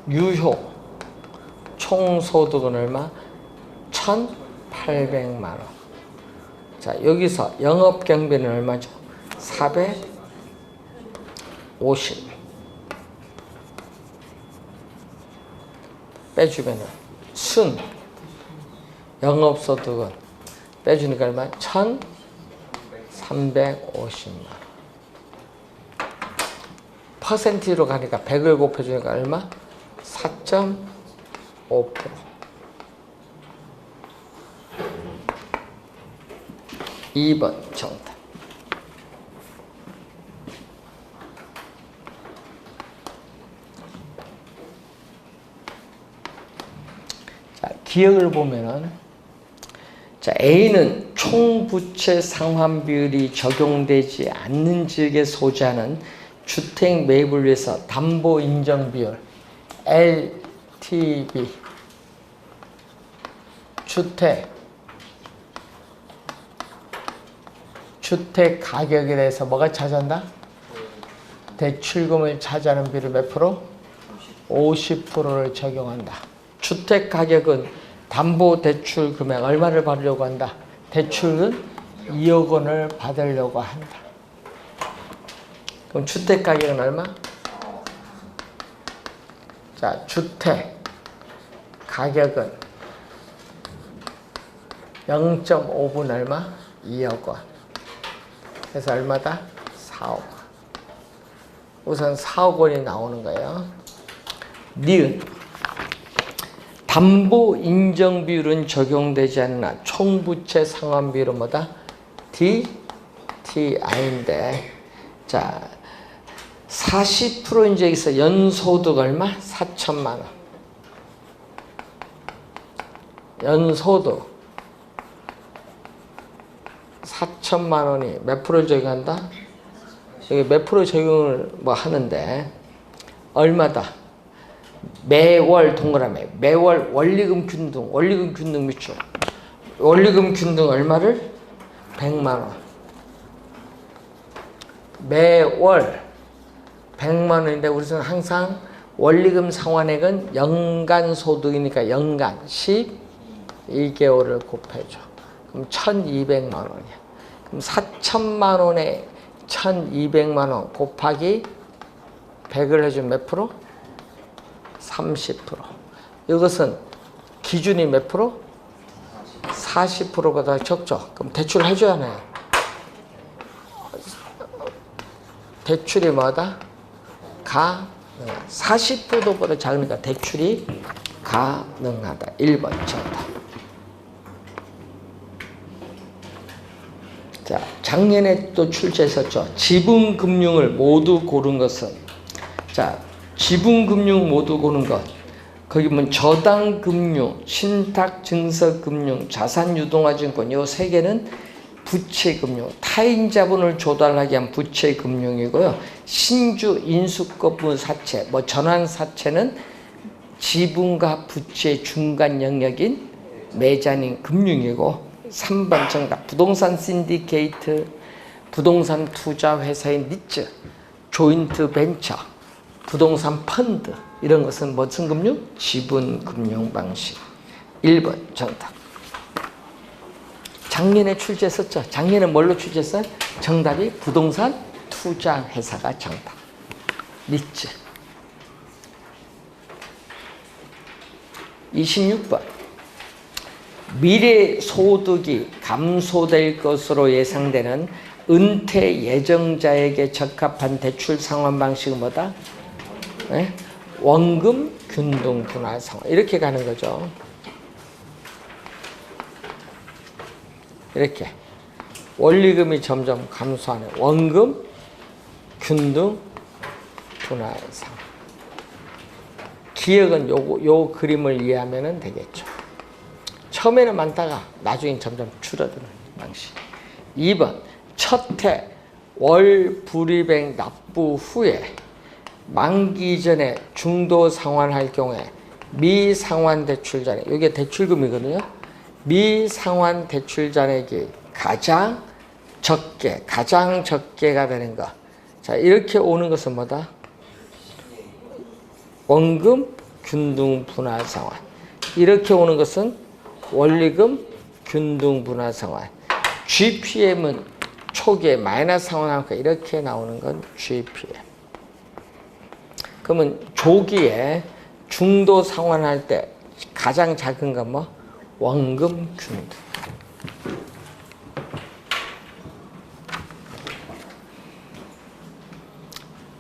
유효 총소득은 얼마? 1,800만 원. 자, 여기서 영업경비는 얼마죠? 450. 빼주면은 순 영업소득은 빼주니까 얼마? 1,350만 원. 퍼센티로 가니까 100을 곱해주니까 얼마? 4.5%. 2번 정답. 자, 기억을 보면은 자, A는 총부채 상환 비율이 적용되지 않는 지역에 소지하는 주택 매입을 위해서 담보 인정 비율 LTV 주택 가격에 대해서 뭐가 차지한다? 대출금을 차지하는 비율 몇 프로? 50%를 적용한다. 주택 가격은 담보 대출 금액 얼마를 받으려고 한다? 대출은 2억 원을 받으려고 한다. 그럼 주택 가격은 얼마? 자, 주택 가격은 0.5분 얼마? 2억 원. 그래서 얼마다? 4억 원. 우선 4억 원이 나오는 거예요. 니은 담보 인정 비율은 적용되지 않으나 총부채 상환 비율은 뭐다? D STI인데, 자, 40% 이제 여기서 연소득 얼마? 4천만 원. 연소득 4천만 원이 몇 프로 적용한다? 여기 몇 프로 적용을 뭐 하는데, 얼마다? 매월 동그라미, 매월 원리금 균등, 원리금 균등 밑줄. 원리금 균등 얼마를? 100만 원. 매월 100만 원인데 우리는 항상 원리금 상환액은 연간 소득이니까 연간 12개월을 곱해줘. 그럼 1200만 원이야. 그럼 4천만 원에 1200만 원 곱하기 100을 해주면 몇 프로? 30%. 이것은 기준이 몇 프로? 40%보다 적죠. 그럼 대출 해줘야 해요. 대출이 뭐다? 40%보다 작으니까 대출이 가능하다. 1번 정답. 자, 작년에 또 출제했었죠. 지분금융을 모두 고른 것은, 자, 지분금융 모두 고른 것, 거기 보면 저당금융, 신탁증서금융, 자산유동화증권, 요 세 개는 부채금융, 타인 자본을 조달하기 위한 부채금융이고요. 신주 인수거부 사채, 뭐 전환사채는 지분과 부채 중간 영역인 매자닌 금융이고, 3번 정답. 부동산 신디케이트, 부동산 투자 회사인 니츠, 조인트 벤처, 부동산 펀드, 이런 것은 무슨 금융? 지분 금융 방식. 1번 정답. 작년에 출제했었죠. 작년에 뭘로 출제했어요? 정답이 부동산 투자 회사가 정답. 니츠. 26번. 미래 소득이 감소될 것으로 예상되는 은퇴 예정자에게 적합한 대출 상환 방식은 뭐다? 네? 원금 균등 분할 상환. 이렇게 가는 거죠. 이렇게 원리금이 점점 감소하는 원금 균등 분할 상환. 기억은 요 그림을 이해하면 되겠죠. 처음에는 많다가 나중에 점점 줄어드는 방식. 2번, 첫해 월 불이백 납부 후에 만기 전에 중도 상환할 경우에 미상환 대출 잔액, 이게 대출금이거든요. 미상환 대출 잔액이 가장 적게가 되는 거. 자, 이렇게 오는 것은 뭐다? 원금 균등 분할 상환. 이렇게 오는 것은 원리금 균등 분할 상환. GPM은 초기에 마이너스 상환하니까 이렇게 나오는 건 GPM. 그러면 조기에 중도 상환할 때 가장 작은 건 뭐? 원금 균등.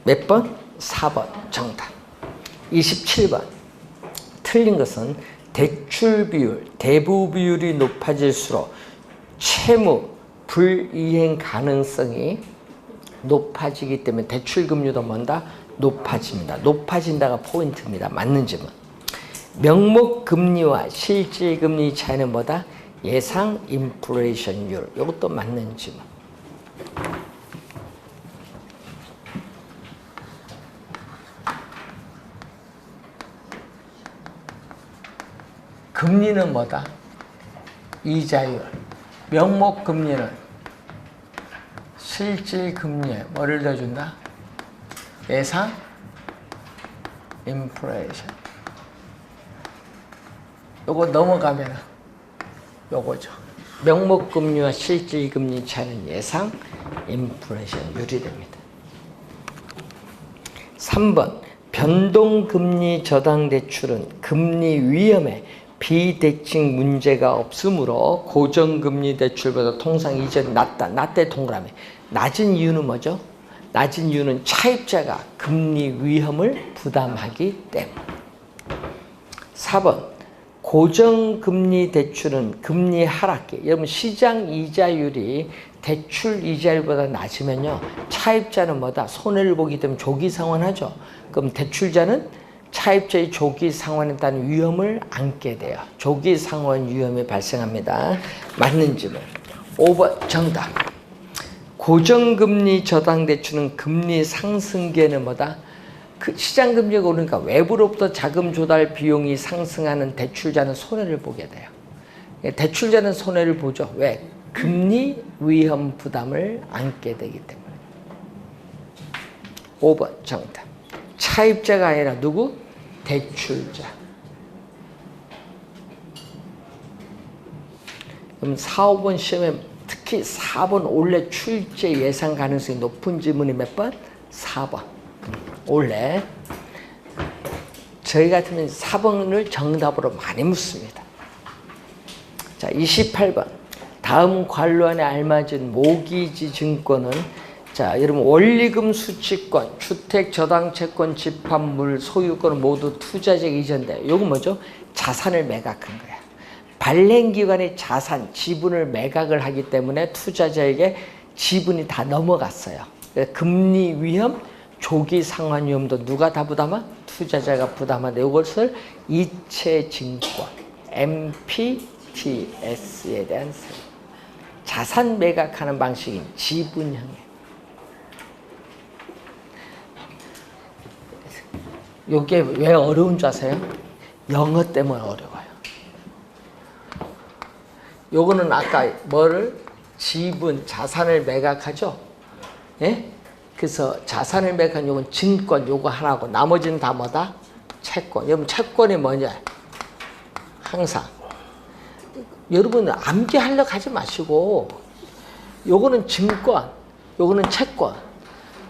몇 번? 4번 정답. 27번. 틀린 것은 대출 비율, 대부 비율이 높아질수록 채무 불이행 가능성이 높아지기 때문에 대출금리도 뭔다? 높아집니다. 높아진다가 포인트입니다. 맞는 질문. 명목금리와 실질금리 차이는 뭐다? 예상 인플레이션율. 이것도 맞는 질문. 금리는 뭐다? 이자율. 명목금리는 실질금리에 뭐를 더준다? 예상 인플레이션. 요거 넘어가면 요거죠. 명목금리와 실질금리 차이는 예상 인플레이션율이 됩니다. 3번. 변동금리 저당대출은 금리 위험에 비대칭 문제가 없으므로 고정금리 대출보다 통상 이자율이 낮다. 낮대 동그라미. 낮은 이유는 뭐죠? 낮은 이유는 차입자가 금리 위험을 부담하기 때문. 4번. 고정금리 대출은 금리 하락기. 여러분 시장 이자율이 대출 이자율보다 낮으면요. 차입자는 뭐다? 손해를 보기 때문에 조기 상환하죠. 그럼 대출자는 차입자의 조기 상환에 따른 위험을 안게 돼요. 조기 상환 위험이 발생합니다. 맞는 질문. 5번 정답. 고정금리 저당대출은 금리 상승기에는 뭐다? 그 시장금리가 오르니까 외부로부터 자금 조달 비용이 상승하는 대출자는 손해를 보게 돼요. 대출자는 손해를 보죠. 왜? 금리 위험 부담을 안게 되기 때문에. 5번 정답. 차입자가 아니라 누구? 대출자. 그럼 4, 5번 시험에 특히 4번 올해 출제 예상 가능성이 높은 질문이 몇 번? 4번. 올해. 저희 같으면 4번을 정답으로 많이 묻습니다. 자, 28번. 다음 관로안에 알맞은 모기지 증권은 자, 여러분 원리금 수취권, 주택저당채권, 집합물, 소유권은 모두 투자적 이전돼. 요거 뭐죠? 자산을 매각한 거야. 발행기관의 자산, 지분을 매각을 하기 때문에 투자자에게 지분이 다 넘어갔어요. 금리 위험, 조기 상환 위험도 누가 다 부담하? 투자자가 부담하는데 이것을 이체증권, MPTS에 대한 세금. 자산 매각하는 방식인 지분형의. 이게 왜 어려운 줄 아세요? 영어 때문에 어려워요. 요거는 아까 뭐를? 지분, 자산을 매각하죠? 예? 그래서 자산을 매각한 요건 증권 요거 하나고 나머지는 다 뭐다? 채권. 여러분 채권이 뭐냐? 항상 여러분 암기하려고 하지 마시고 요거는 증권, 요거는 채권.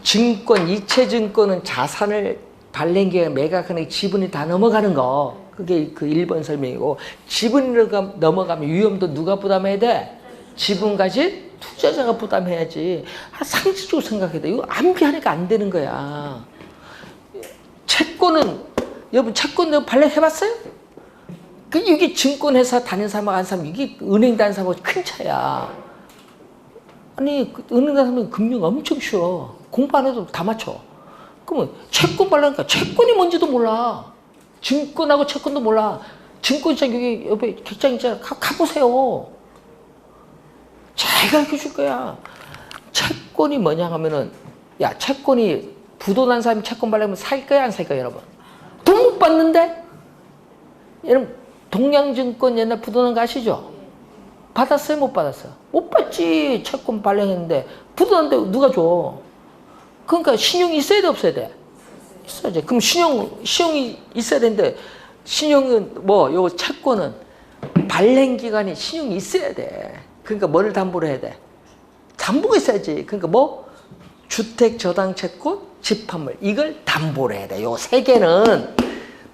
증권, 이체증권은 자산을 발행기관에 매각하는 지분이 다 넘어가는 거. 그게 그 1번 설명이고 지분이 넘어가면 위험도 누가 부담해야 돼? 지분 가진 투자자가 부담해야지. 상식적으로 생각해야 돼. 이거 암기하니까 안 되는 거야. 채권은 여러분 채권 발행해봤어요? 이게 증권회사 다니는 사람하고 안 사람 이게 은행 다니는 사람하고 큰 차야. 아니 은행 다니는 사람은 금융 엄청 쉬워. 공부 안 해도 다 맞춰. 그러면 채권 발행하니까 채권이 뭔지도 몰라. 증권하고 채권도 몰라. 증권시장 여기 옆에 객장 있잖아. 가보세요. 잘 가르쳐 줄 거야. 채권이 뭐냐 하면은 야 채권이 부도난 사람이 채권 발행하면 살 거야 안 살 거야 여러분? 돈 못 받는데? 여러분 동양증권 옛날 부도난 거 아시죠? 받았어요 못 받았어요? 못 받지. 채권 발행했는데 부도난데 누가 줘? 그러니까 신용이 있어야 돼 없어야 돼? 있어야지. 그럼 신용이 있어야 되는데 신용은 요 채권은 발행기관이 신용이 있어야 돼. 그러니까 뭐를 담보로 해야 돼? 담보가 있어야지. 그러니까 주택저당채권, 집합물 이걸 담보로 해야 돼. 요 세 개는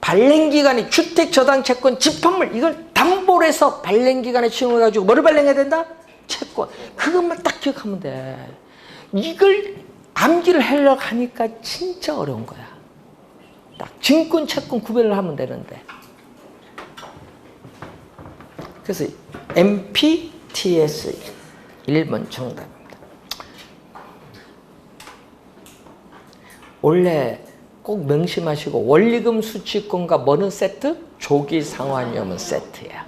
발행기관이 주택저당채권, 집합물 이걸 담보로 해서 발행기관에 신용을 가지고 뭐를 발행해야 된다? 채권. 그것만 딱 기억하면 돼. 이걸 암기를 하려고 하니까 진짜 어려운 거야. 딱 증권, 채권 구별을 하면 되는데. 그래서 MPTS 1번 정답입니다. 원래 꼭 명심하시고 원리금 수취권과 뭐는 세트? 조기 상환위험은 세트야.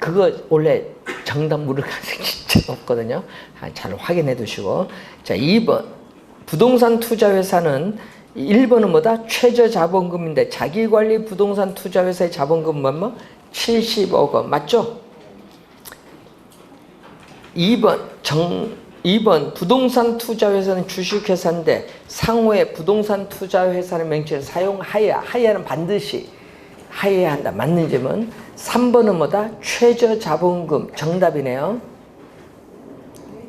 그거 원래 정답 물을 가능성이 진짜 높거든요. 잘 확인해 두시고. 자, 2번 부동산 투자회사는 1번은 뭐다? 최저자본금인데 자기관리 부동산 투자회사의 자본금은 뭐? 70억 원 맞죠? 2번 부동산 투자회사는 주식회사인데 상호에 부동산 투자회사는 명칭을 사용하여야 하여야는 반드시 하여야 한다. 맞는 점은 3번은 뭐다? 최저자본금 정답이네요.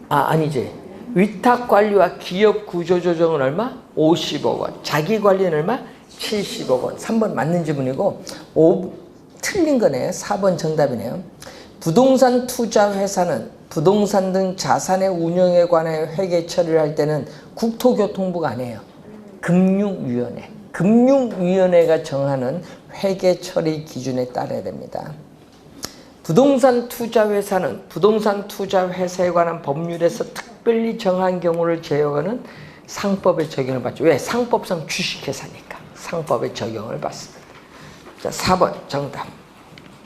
아니지. 위탁관리와 기업구조조정은 얼마? 50억 원. 자기관리는 얼마? 70억 원. 3번 맞는 지문이고 틀린 거네요. 4번 정답이네요. 부동산 투자회사는 부동산 등 자산의 운영에 관해 회계 처리를 할 때는 국토교통부가 아니에요. 금융위원회. 금융위원회가 정하는 회계 처리 기준에 따라야 됩니다. 부동산 투자회사는 부동산 투자회사에 관한 법률에서 특별히 정한 경우를 제외하고는 상법의 적용을 받죠. 왜? 상법상 주식회사니까 상법의 적용을 받습니다. 자, 4번 정답.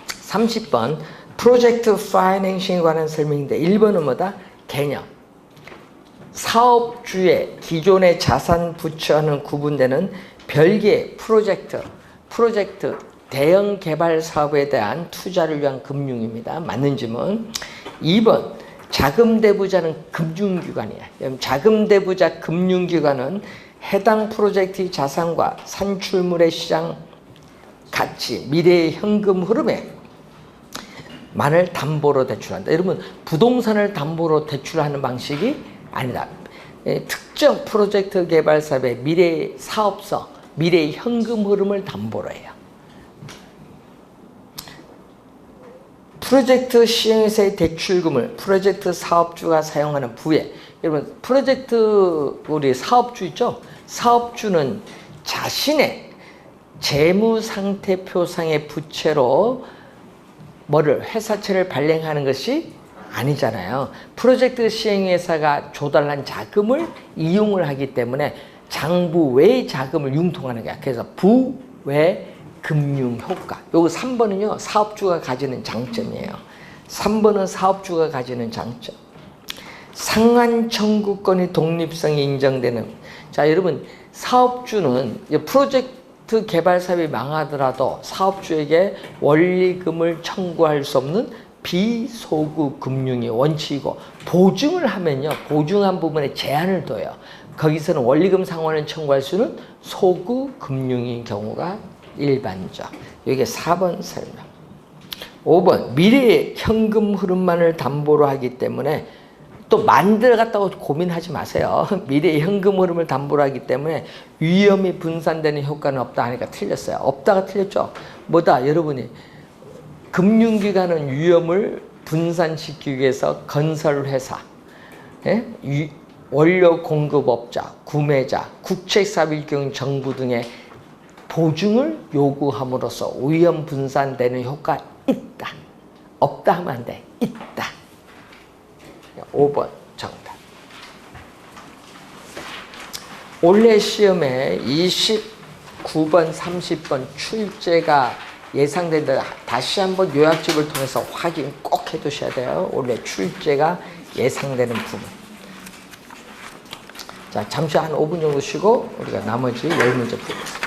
30번 프로젝트 파이낸싱에 관한 설명인데 1번은 뭐다? 개념. 사업주의 기존의 자산 부처와는 구분되는 별개의 프로젝트 대형 개발 사업에 대한 투자를 위한 금융입니다. 맞는 질문. 2번 자금대부자는 금융기관이야. 자금대부자 금융기관은 해당 프로젝트의 자산과 산출물의 시장 가치, 미래의 현금 흐름에 만을 담보로 대출한다. 여러분 부동산을 담보로 대출하는 방식이 아니다. 특정 프로젝트 개발 사업의 미래 사업성, 미래의 현금 흐름을 담보로 해요. 프로젝트 시행에서의 대출금을 프로젝트 사업주가 사용하는 부에, 여러분 프로젝트 우리 사업주 있죠? 사업주는 자신의 재무상태표상의 부채로 뭐를 회사채를 발행하는 것이 아니잖아요. 프로젝트 시행회사가 조달한 자금을 이용을 하기 때문에 장부 외의 자금을 융통하는 거야. 그래서 부외 금융효과. 요거 3번은요 사업주가 가지는 장점이에요. 3번은 사업주가 가지는 장점. 상한 청구권의 독립성이 인정되는. 자 여러분 사업주는 프로젝트 개발 사업이 망하더라도 사업주에게 원리금을 청구할 수 없는 비소구 금융이 원칙이고, 보증을 하면요 보증한 부분에 제한을 둬요. 거기서는 원리금 상환을 청구할 수는 소구 금융인 경우가 일반적. 여기 4번 설명. 5번 미래의 현금 흐름만을 담보로 하기 때문에, 또 만들어갔다고 고민하지 마세요. 미래의 현금 흐름을 담보로 하기 때문에 위험이 분산되는 효과는 없다 하니까 틀렸어요. 없다가 틀렸죠. 뭐다 여러분이 금융기관은 위험을 분산시키기 위해서 건설회사, 원료 공급업자, 구매자, 국책사업일 경우 정부 등의 보증을 요구함으로써 위험 분산되는 효과 있다. 없다 하면 안 돼. 있다. 5번 정답. 올해 시험에 29번, 30번 출제가 예상된다. 다시 한번 요약집을 통해서 확인 꼭 해두셔야 돼요. 올해 출제가 예상되는 부분. 자, 잠시 한 5분 정도 쉬고 우리가 나머지 10문제 풀겠습니다.